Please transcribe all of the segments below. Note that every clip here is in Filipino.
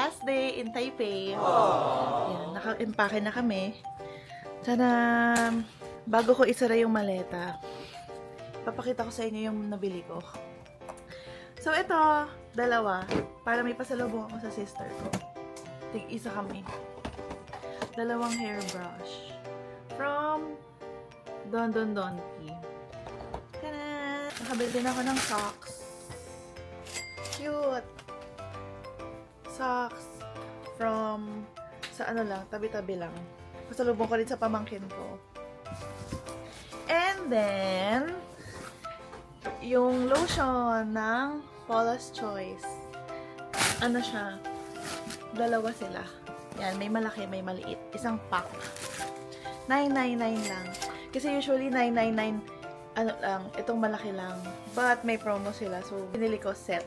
last day in Taipei. Yan, naka-impake na kami. Sana, bago ko isara yung maleta, papakita ko sa inyo yung nabili ko. So, ito, dalawa. Para may pasalubong ako sa sister ko. Tig-isa kami. Dalawang hairbrush. From Don Don Donki. Tada! Nakabili din ako ng socks. Cute! Socks. From, sa ano lang, tabi-tabi lang. Pasalubong ko rin sa pamangkin ko. And then, yung lotion ng Paula's Choice. Ano siya? Dalawa sila. Yan, may malaki, may maliit. Isang pack. 999 lang. Kasi usually 999, ano lang, itong malaki lang. But may promo sila, so binili ko set.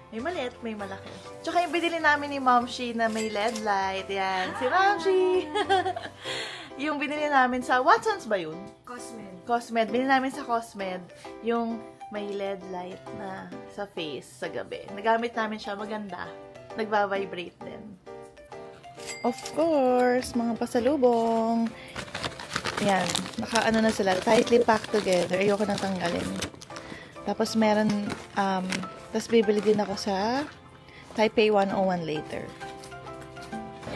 May maliit, may malaki. Tsaka yung binili namin ni Momshi na may LED light. Yan, si Momshi! Yung binili namin sa Watson's ba yun? Cosmed. Cosmed. Binili namin sa Cosmed yung may LED light na sa face sa gabi. Nagamit namin siya, maganda. Nagba-vibrate din. Of course, mga pasalubong. Yan, naka-ano na sila, tightly packed together. Ayoko nang tanggalin. Tapos meron, tapos bibili din ako sa Taipei 101 later.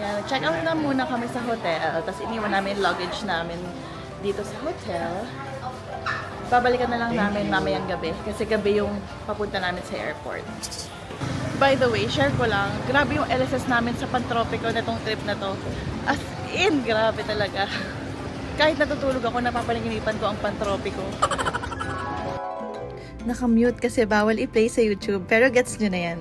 Yan, check out na muna kami sa hotel. Tapos iniwan namin yung luggage namin dito sa hotel. Babalikan na lang namin mamayang gabi. Kasi gabi yung papunta namin sa airport. By the way, share ko lang. Grabe yung LSS namin sa Pantropico na tong trip na to. As in, grabe talaga. Kahit natutulog ako, napapanaginipan ko ang Pantropico. Nakamute kasi bawal i-play sa YouTube. Pero gets nyo na yan.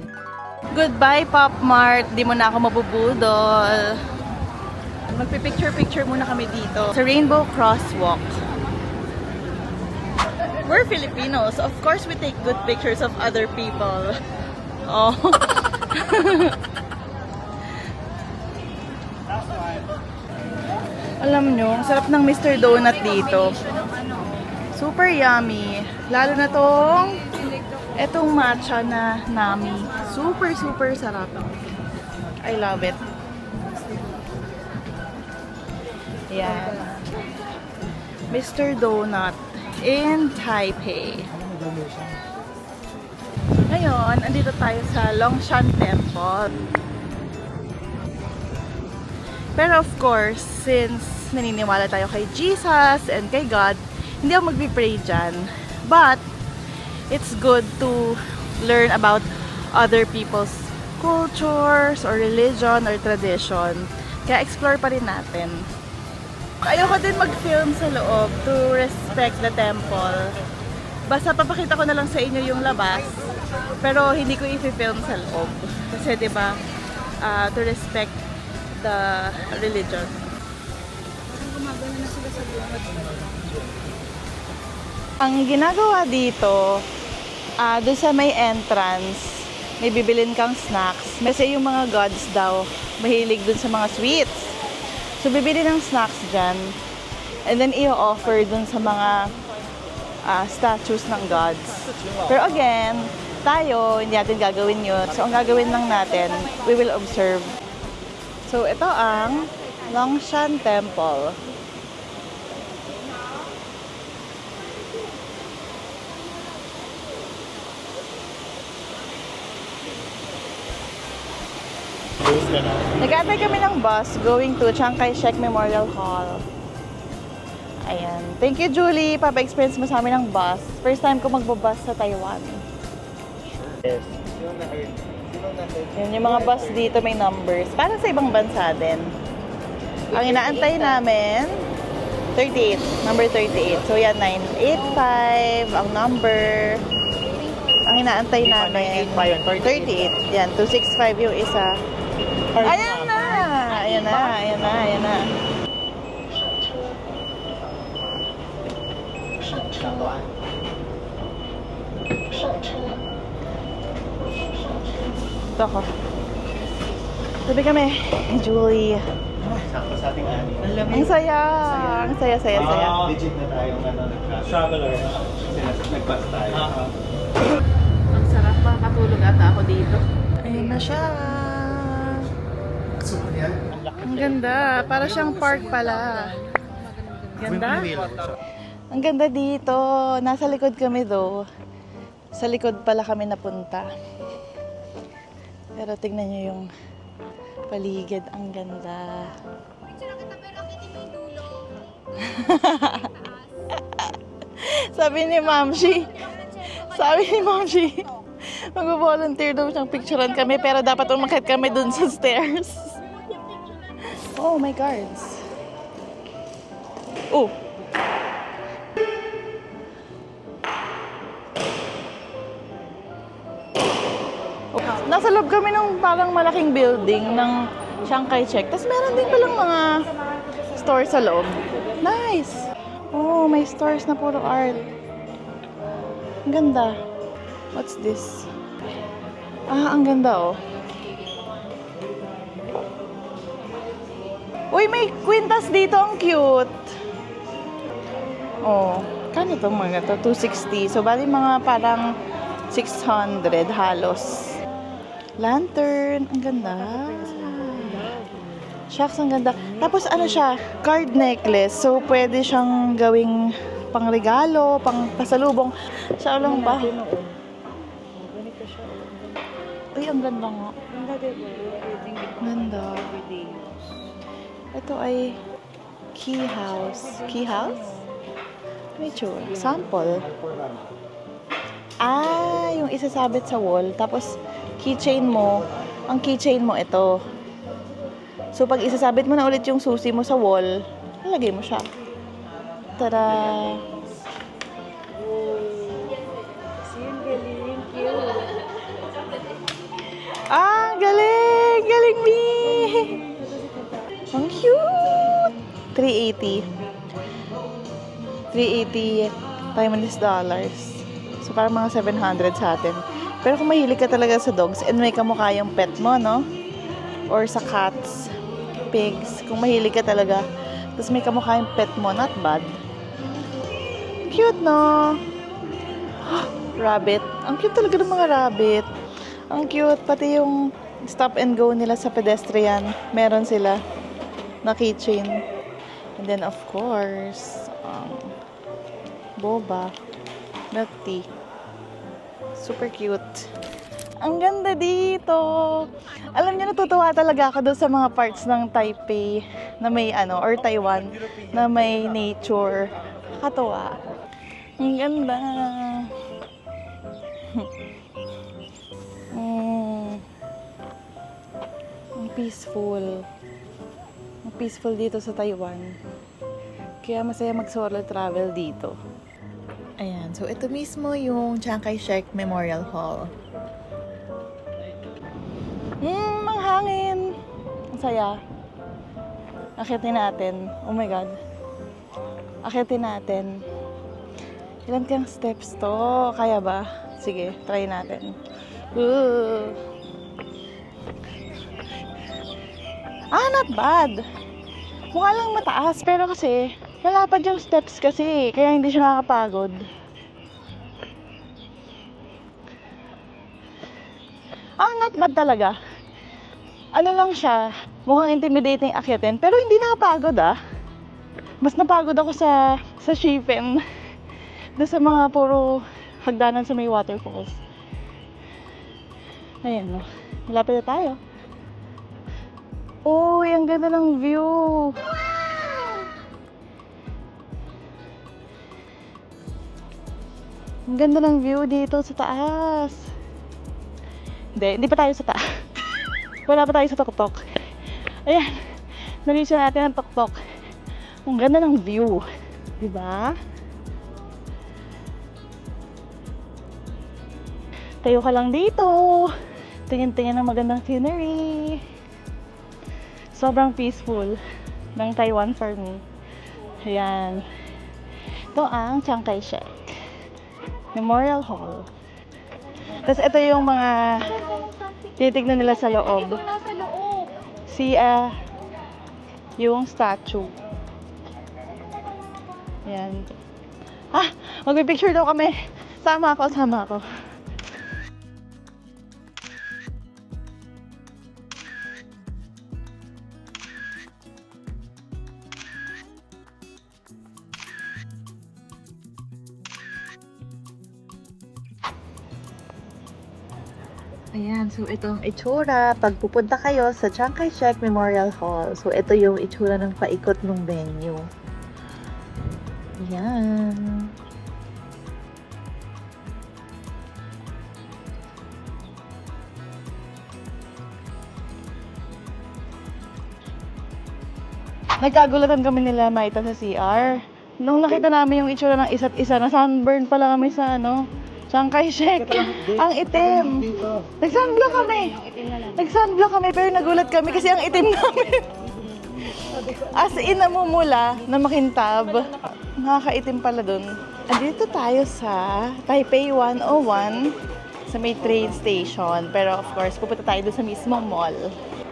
Goodbye, Pop Mart. Di mo na ako mabubudol. Magpipicture-picture muna kami dito sa Rainbow Crosswalk. We're Filipinos. Of course, we take good pictures of other people. Oh. Alam nyo, ang sarap ng Mr. Donut dito. Super yummy. Lalo na etong matcha na nami. Super, super sarap. I love it. Yan. Mr. Donut in Taipei. Ngayon, andito tayo sa Longshan Temple. Pero of course, since naniniwala tayo kay Jesus and kay God, hindi ako magpipray dyan. But, it's good to learn about other people's cultures or religion or tradition. Kaya explore pa rin natin. Ayoko din mag-film sa loob to respect the temple. Basta papakita ko na lang sa inyo yung labas. Pero hindi ko i-film sa loob. Kasi 'di ba, to respect the religion. Gumagana na sila sa buhat. Ang ginagawa dito, doon sa may entrance, may bibilin kang snacks. Kasi yung mga gods daw, mahilig dun sa mga sweets. So, bibili ng snacks dyan. And then, i-offer dun sa mga statues ng gods. Pero again, tayo, hindi natin gagawin yun. So, ang gagawin lang natin, we will observe. So, ito ang Longshan Temple. Nag-aantay kami ng bus going to Chiang Kai-shek Memorial Hall. Ayan. Thank you, Julie. Papa-experience mo sa amin ng bus. First time ko magbabus sa Taiwan. Yes. Yan, yung mga bus dito may numbers. Para sa ibang bansa din. Ang inaantay namin, 38. Number 38. So, yan, 985. Ang number. Ang inaantay namin, 38. Yan, 265 yung isa. Ayan na! Ayan na, ayan na, ayan na. Ito ako. Sabi kami, Julie. Sakto sa ating ani. Ang saya! Ang saya, saya, saya. Legit na tayo nagka-traveler. Traveler. Kasi nag-bus tayo. Ang sarap, makakatulog ata ako dito. Ayun na siya. Ang ganda. Para siyang park pala. Ganda. Ang ganda dito. Nasa likod kami do. Sa likod pala kami napunta. Pero tingnan niyo yung paligid. Ang ganda. Sabi ni Mamshi, mag-volunteer daw siyang picturean kami pero dapat umakyat kami dun sa stairs. Oh, my cards. Oh. Nasa loob kami ng parang malaking building ng Chiang Kai-shek. Tapos meron din palang mga stores sa loob. Nice! Oh, may stores na puro art. Ang ganda. What's this? Ah, ang ganda oh. Uy, may kwintas dito. Ang cute. Oh, kano itong mga to? 260. So, bali mga parang 600 halos. Lantern. Ang ganda. Shucks, ang ganda. Tapos ano siya, card necklace. So, pwede siyang gawing pangregalo, pang pasalubong. Siya lang ba? Ganito siya. Uy, ang ganda nga. Ganda, diba? Ganda. Ito ay key house. Key house? May tsura. Sample. Ah, yung isasabit sa wall. Tapos, keychain mo. Ang keychain mo ito. So, pag isasabit mo na ulit yung susi mo sa wall, lalagay mo siya. Tada! Galing, cute. Ah, galing! Galing, me! Ang cute! 380. 380 Taiwanese dollars. So, parang mga 700 sa atin. Pero kung mahilig ka talaga sa dogs and may kamukha yung pet mo, no? Or sa cats, pigs, kung mahilig ka talaga, tapos may kamukha yung pet mo, not bad. Cute, no? Rabbit. Ang cute talaga ng mga rabbit. Ang cute. Pati yung stop and go nila sa pedestrian, meron sila na keychain. And then, of course, boba, milk tea. Super cute. Ang ganda dito. Alam niyo, natutuwa talaga ako doon sa mga parts ng Taipei na may or Taiwan na may nature. Nakakatuwa. Ang ganda. Ang peaceful. Ang peaceful dito sa Taiwan. Kaya masaya mag-solo travel dito. Ayan, so ito mismo yung Chiang Kai-shek Memorial Hall. Manghangin! Ang saya. Akitin natin. Oh my God. Akitin natin. Ilan kang steps to? Kaya ba? Sige, try natin. Ah, not bad. Mukha lang mataas, pero kasi malapad yung steps kasi, kaya hindi siya nakakapagod. Ah, not bad talaga. Ano lang siya, mukhang intimidating akyatin, pero hindi nakapagod ah. Mas napagod ako sa Shifen. Doon sa mga puro hagdanan sa may waterfalls. Ayan no, malapit na tayo. Uy, ang ganda ng view. Ang ganda ng view dito sa taas. Hindi pa tayo sa taas. Wala pa tayo sa tuktok. Ayan, nalisya natin ang tuktok. Ang ganda ng view. Diba? Tayo ka lang dito. Tingin-tingin ng magandang scenery. Sobrang peaceful ng Taiwan for me. Ayan. Ito ang Chiang Kai-shek Memorial Hall. Tapos ito yung mga titignan nila sa loob. Yung statue. Ayan. Ah! Magpipicture daw kami. Sama ako. Ayan, so ito ang itsura pag pupunta kayo sa Chiang Kai-shek Memorial Hall. So ito yung itsura ng paikot ng venue. Ayan. Nagkagulatan kami nila Maita sa CR. Nung nakita namin yung itsura ng isa't isa, na sunburn pala kami sa Chiang Kai-shek. Ang itim. Nag-sunblock kami. Nag-sunblock kami pero nagulat kami kasi ang itim namin. As in, namumula na makintab. Nakakaitim pala dun. Andito tayo sa Taipei 101 sa may train station. Pero of course, pupunta tayo dun sa mismong mall.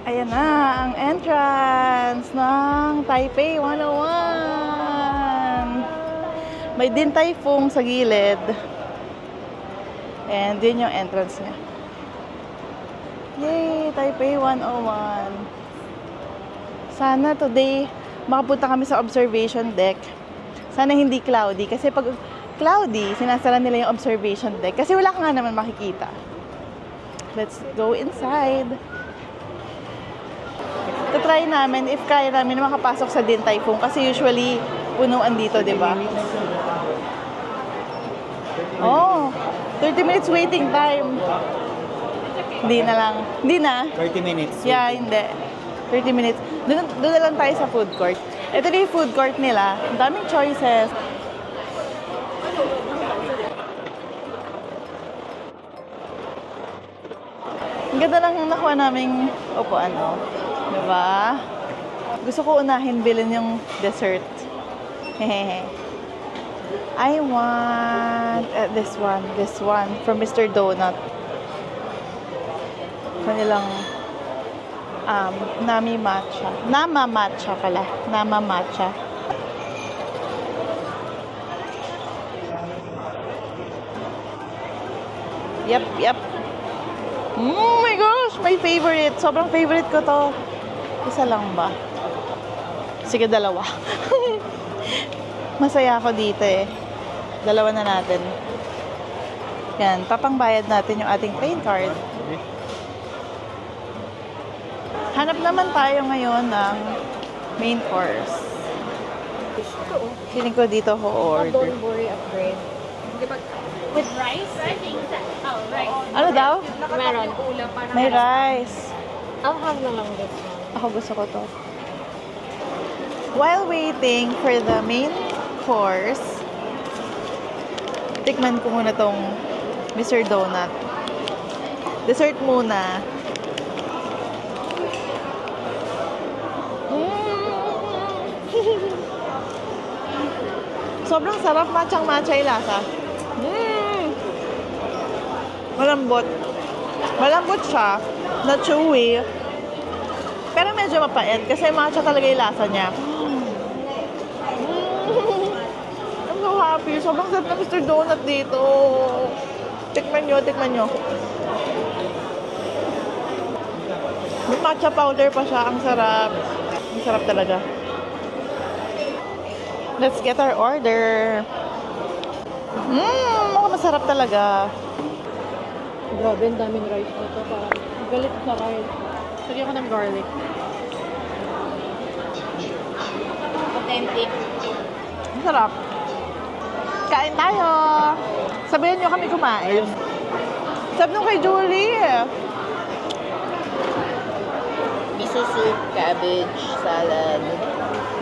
Ayan na ang entrance ng Taipei 101. May Din Tai Fung sa gilid. And din yung entrance niya. Yay! Taipei 101. Sana today makapunta kami sa observation deck. Sana hindi cloudy. Kasi pag cloudy, sinasara nila yung observation deck. Kasi wala ka nga naman makikita. Let's go inside. Try namin if kaya namin na makapasok sa Din Tai Fung. Kasi usually, punuan dito, di ba? Oh, 30 minutes waiting time. Hindi na lang. Hindi na. 30 minutes. Yeah, hindi. 30 minutes. Doon na lang tayo sa food court. Ito na yung food court nila. Ang daming choices. Ang ganda lang nakuha naming upuan, no? Diba? Gusto ko unahin bilhin yung dessert. Hehehe. I want this one from Mr. Donut. Kanilang Nami Matcha. Nama Matcha pala. Nama Matcha. Yep. Oh my gosh, my favorite. Sobrang favorite ko to. Isa lang ba? Sige, dalawa. Masaya ako dito eh. Dalawa na natin. Yan, papangbayad natin yung ating train card. Hanap naman tayo ngayon ng main course. Feeling ko dito ko order. Donburi upgrade. With rice? I think that. Oh, rice. Ano daw? Meron. May rice. I'll have na lang this one. Ako gusto ko to. While waiting for the main course, tikman ko muna tong Mr. Donut. Dessert muna. Sobrang sarap, matchang-matcha yung lasa. Malambot. Malambot siya. Not chewy. Pero medyo mapait kasi matcha talaga yung lasa niya. I'm so happy. Sobrang sarap na Mr. Donut dito. Tikman nyo. May matcha powder pa siya. Ang sarap. Ang sarap talaga. Let's get our order. Mukhang masarap talaga. Grabe, ang daming rice nito. Parang galit sa rice. Lagyan ko ng garlic. Authentic. Ang sarap. Kain tayo. Sabihan nyo kami kumain. Sabi nung kay Julie. Miso soup, cabbage, salad,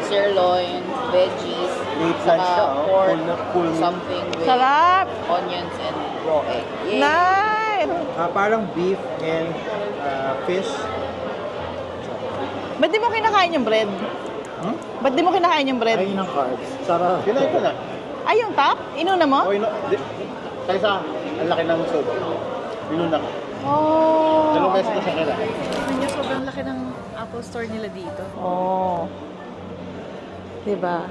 sirloin, veggies, Late lunch siya, oh. pork, Full meal. something with Sarap. onions and raw egg. Yay! Nice. Parang beef and fish. Ba't di mo kinakain yung bread? Ba't di mo kinakain yung bread? Ay, ng carbs. Sarap. Kinain ko na. Ay, yung top? Inuna mo? Kaysa, ang laki ng soup. Binuna ko. Oh. 2 pesos ko siya kailangan. Medyo sobrang laki ng Apple Store nila dito. Oh. Diba?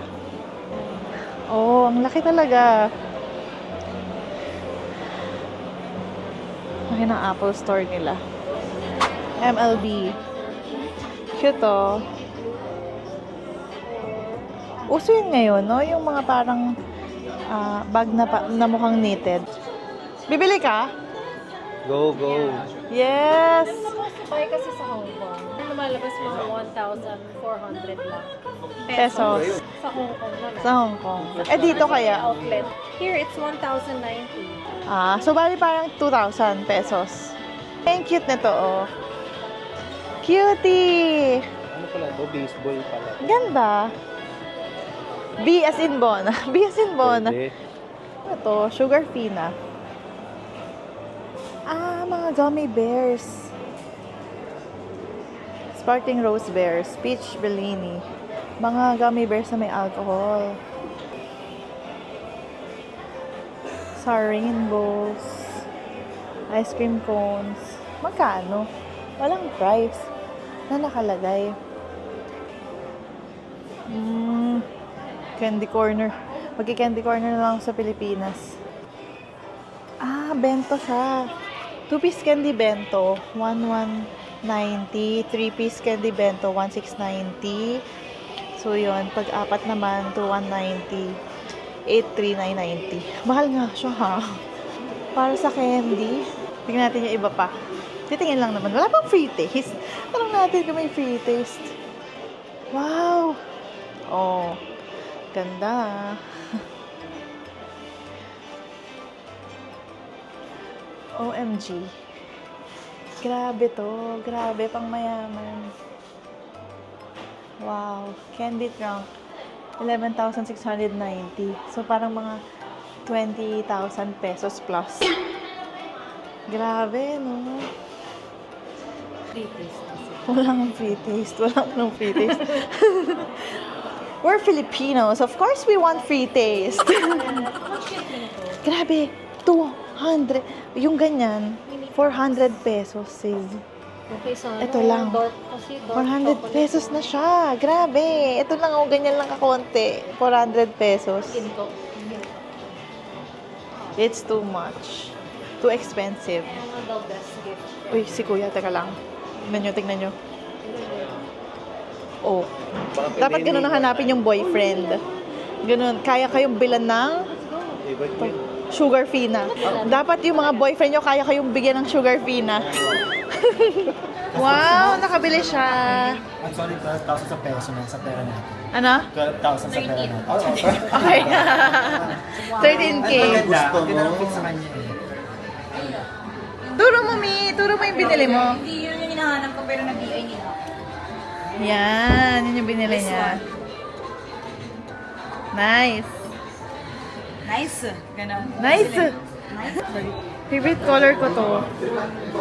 Oh, ang laki talaga. Laki ng Apple Store nila. MLB. Cute oh. Uso yun ngayon, no? Yung mga parang bag na mukhang knitted. Bibili ka? Go, go. Yes! Buy kasi sa Hong Kong. Lumalabas mga 1,400 lang. Pesos. Sa Hong Kong naman. Sa Hong Kong. Eh, dito kaya? Outlet. Here, it's 1,090. Ah, so bali parang 2,000 pesos. Ang cute nito, oh. Cutie! Ano pala to? Baseball pala. Ganda. B as in Bona. B as in Bona. Pwede. Ito, sugar fina. Ah, mga gummy bears. Sparkling rose bears, peach bellini. Mga gummy bears na may alcohol. Sa rainbows. Ice cream cones. Magkano? Walang price na nakalagay. Candy corner. Magki-candy corner na lang ako sa Pilipinas. Ah, bento siya. 2-piece candy bento, 1,190. 3-piece candy bento, 1,690. So, yun. Pag-apat naman, 2,190. 8,390. Mahal nga siya, ha? Para sa candy. Tingnan natin yung iba pa. Titingin lang naman. Wala pang free taste. Tanong natin kung may free taste. Wow! Oh, ganda. OMG. Grabe to. Grabe, pang mayaman. Wow. Candy trunk. 11,690. So, parang mga 20,000 pesos plus. Grabe, no? Free taste. Walang free taste. Walang free taste. We're Filipinos. Of course, we want free taste. Grabe. 200. Yung ganyan, 400 pesos, sis. Okay, so Ito lang. kasi 400 pesos na siya. Grabe. Ito lang, oh, ganyan lang kakonti. 400 pesos. Ginto. It's too much. Too expensive. Mga the best gift. Uy, si kuya, teka lang. Tignan nyo. Oh. Dapat ganun ang hanapin yung boyfriend. Ganun. Kaya kayong bilan ng sugar fina. Dapat yung mga boyfriend nyo, kaya kayong bigyan ng sugar fina. Wow, nakabili siya. I'm sorry, 12,000 sa peso na sa pera natin. Ano? 12,000 sa pera natin. Okay. 13K. Gusto mo? Sa kanya eh. Turo mo, Mi. Turo mo yung binili mo. Hindi yun yung hinahanap ko pero nag-iay nila. Yan. Yun yung binili niya. Nice. Nice. Ganun. Nice. Favorite color ko to.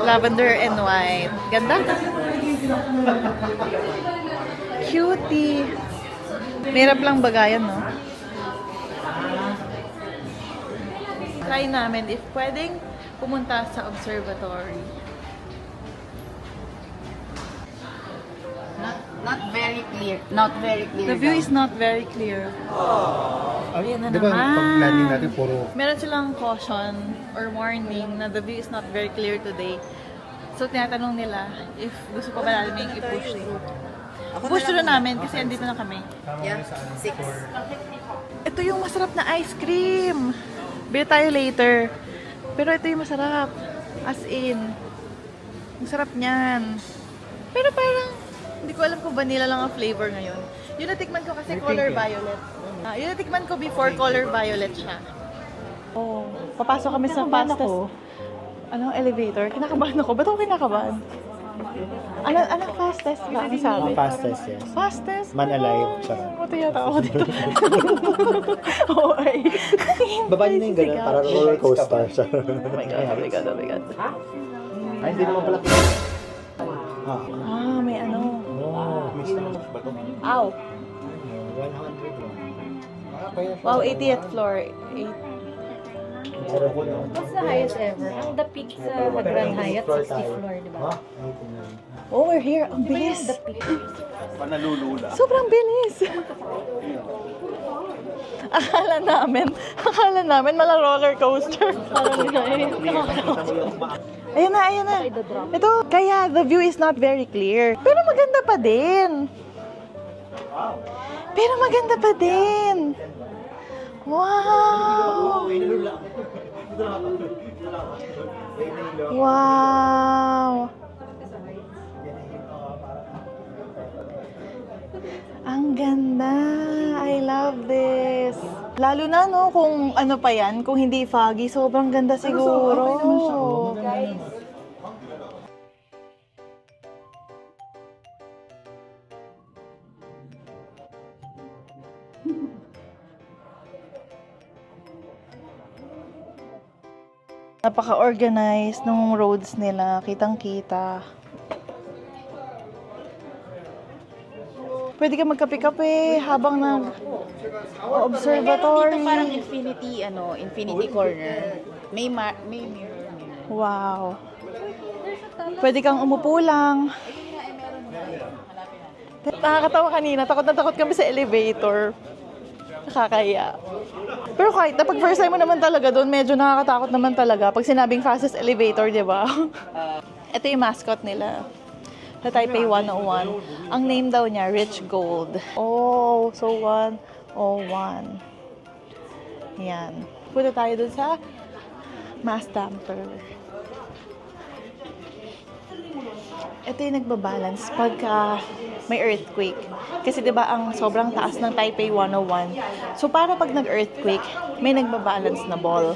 Lavender and white. Ganda. Cutie. Mahirap lang bagayan, no? Try namin if pwedeng pumunta sa observatory. Not very clear. Not very clear. The view is not very clear. Ayan na Di ba, naman. pag landing natin, puro Meron silang caution or warning na the view is not very clear today. So, tinatanong nila if gusto pa ba namin i-push through. Push through namin kasi andito na kami. Yeah. 6. Ito yung masarap na ice cream. Bili tayo later. Pero ito yung masarap. As in. Ang sarap niyan. Pero parang, hindi ko alam kung vanilla lang ang flavor ngayon. Yung natikman ko kasi color violet. Yung natikman ko before color violet siya. Oh, papasok kami sa fastest. Ano, elevator? Kinakabahan ako. Ba't ako kinakabahan? Ano fastest ba? Ang sabi? fastest, yes. Fastest? Man alive, charot. Buti yata ako dito. Oo, ay. Baba niyo na yung ganun, para roller coaster siya. Oh my God, oh my God, oh my God. Ay, hindi naman pala. Ah, may ano. Oh, miss na ba ito? Ow. 100 lang. Wow, 80th floor. Sarap no? What's the highest ever? Ang the peak sa Grand Hyatt, 60th floor, di ba? Oh, we're here. Ang bilis. The peak. Panalulula. Sobrang bilis. Akala namin mala roller coaster. Parang gano'n. Ayun na. Ito, kaya the view is not very clear. Pero maganda pa din. Wow! Wow! Ang ganda! I love this! Lalo na, no, kung ano pa yan, kung hindi foggy, sobrang ganda siguro. Napaka-organized nung roads nila, kitang-kita. Pwede ka magkape-kape habang nag-observatory. Dito parang infinity corner. May mirror. Wow. Pwede kang umupo lang. Nakakatawa kanina. Takot na takot kami sa elevator. Nakakaya. Pero kahit na pag first time mo naman talaga doon, medyo nakakatakot naman talaga. Pag sinabing fastest elevator, di ba? Ito yung mascot nila. Sa Taipei 101. Ang name daw niya, Rich Gold. Oh, so 101. Yan. Punta tayo dun sa mass damper. Ito yung nagbabalance pagka may earthquake. Kasi 'di ba ang sobrang taas ng Taipei 101. So para pag nag-earthquake, may nagbabalance na ball.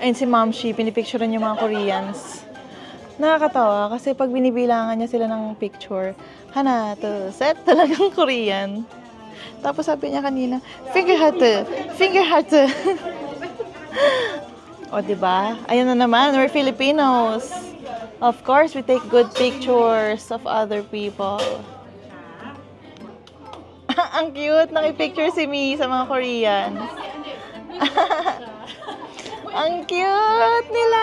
Ayun si Ma'am Shi, pinipicturean yung mga Koreans. Nakakatawa kasi pag binibilangan niya sila ng picture, hana to, set talagang Korean. Tapos sabi niya kanina, finger heart, finger heart. O diba? Ayun na naman, we're Filipinos. Of course, we take good pictures of other people. Ang cute, nakipicture si Mi sa mga Koreans. Ang cute nila!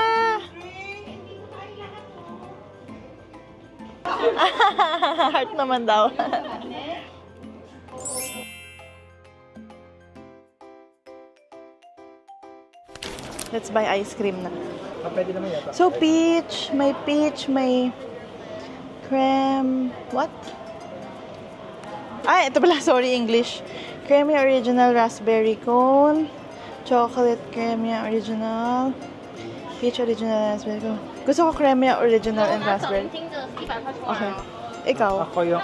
Heart naman daw. Let's buy ice cream na. Pwede naman yata. So, peach, may creme, what? Ito pala, sorry, English. Creamy original raspberry cone, chocolate creamy original, peach original raspberry cone. Gusto ko creamy original and raspberry. Okay. Ikaw? Ako yung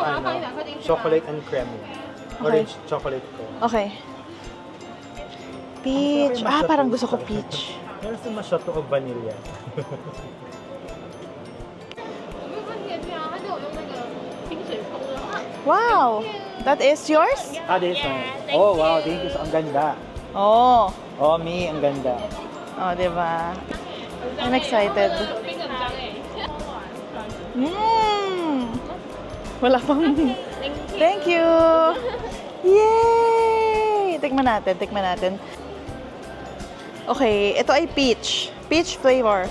chocolate and creamy. Orange chocolate ko. Okay. Peach. Parang gusto ko peach. Meron sa masyado of vanilla. Wow! That is yours? This one. Oh, wow. Thank you. Ang ganda. Oh. Oh, Mi, ang ganda. Oh, diba? I'm excited. Wala pang... Thank you! Yay! Tikman natin. Okay, ito ay peach. Peach flavor.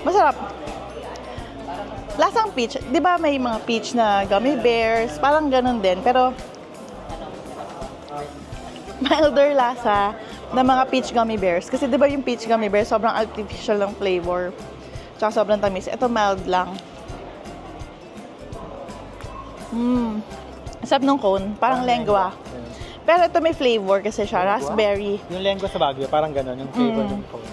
Masarap. Lasang peach. Di ba may mga peach na gummy bears? Parang ganun din. Pero, milder lasa na mga peach gummy bears. Kasi di ba yung peach gummy bears, sobrang artificial ng flavor. Tsaka sobrang tamis. Ito mild lang. Sarap ng cone. Parang lengua. Pero ito may flavor kasi siya. Raspberry. Yung lengua sa Baguio, parang gano'n. Yung flavor ng cone.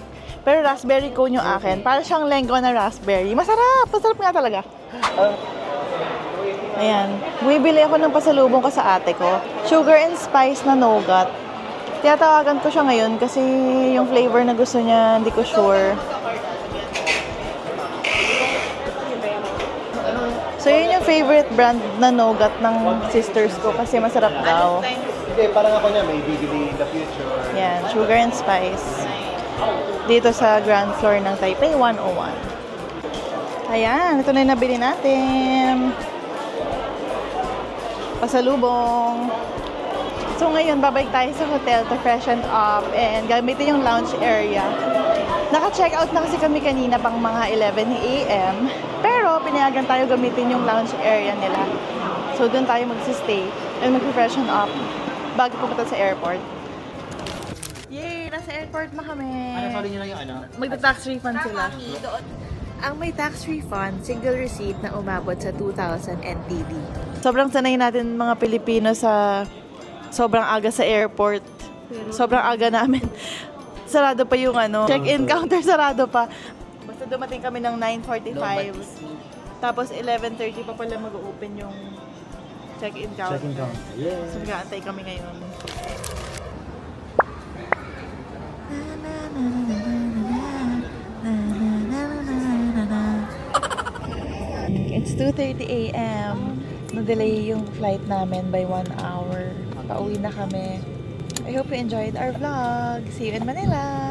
Pero raspberry cone yung akin. Para siyang lengua na raspberry. Masarap! Masarap nga talaga. Ayan. Bumibili ako ng pasalubong ko sa ate ko. Sugar and spice na nougat. Tinatawagan ko siya ngayon kasi yung flavor na gusto niya, hindi ko sure. So, yun yung favorite brand na nougat ng sisters ko kasi masarap daw. Hindi, parang ako niya, may bibili in the future. Yan, sugar and spice. Dito sa ground floor ng Taipei 101. Ayan, ito na yung nabili natin. Pasalubong. So ngayon, babalik tayo sa hotel to freshen up and gamitin yung lounge area. Naka-check out na kasi kami kanina pang mga 11 a.m. Pero pinayagan tayo gamitin yung lounge area nila. So doon tayo magsistay and mag-freshen up bago pupunta sa airport. Yay! Nasa Nasa airport na kami. Sorry nyo lang yung ano? Magta-tax refund sila. Ang may tax refund, single receipt na umabot sa 2,000 NTD. Sobrang sanay natin mga Pilipino sa sobrang aga sa airport. Sobrang aga namin. Sarado pa yung ano, check-in counter sarado pa. Basta dumating kami ng 9:45. Tapos 11:30 pa pala mag-open yung check-in counter. Check-in counter. Yeah. So mag-aantay kami ngayon. It's 2:30 a.m. Na-delay yung flight namin by 1 hour. Pauwi na kami. I hope you enjoyed our vlog. See you in Manila!